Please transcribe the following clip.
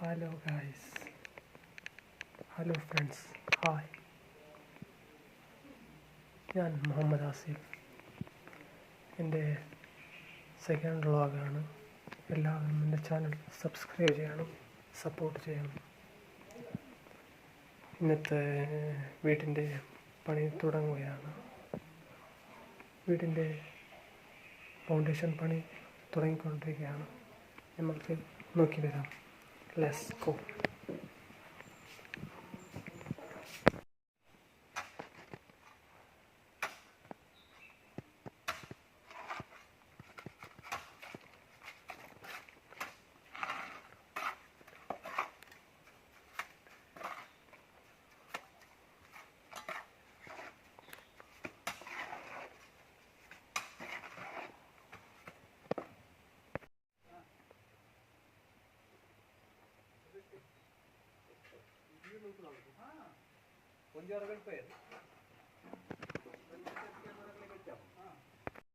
Hello guys, hello friends, hi. ഞാൻ മുഹമ്മദ് ആസിഫ്. എൻ്റെ second വ്ളോഗാണ്. എല്ലാവരും എൻ്റെ ചാനൽ സബ്സ്ക്രൈബ് ചെയ്യണം, സപ്പോർട്ട് ചെയ്യണം. ഇന്നത്തെ വീടിൻ്റെ പണി തുടങ്ങുകയാണ്. വീടിൻ്റെ ഫൗണ്ടേഷൻ പണി തുടങ്ങിക്കൊണ്ടിരിക്കുകയാണ്. നമുക്ക് നോക്കി വരാം. Let's go. கொஞ்சம்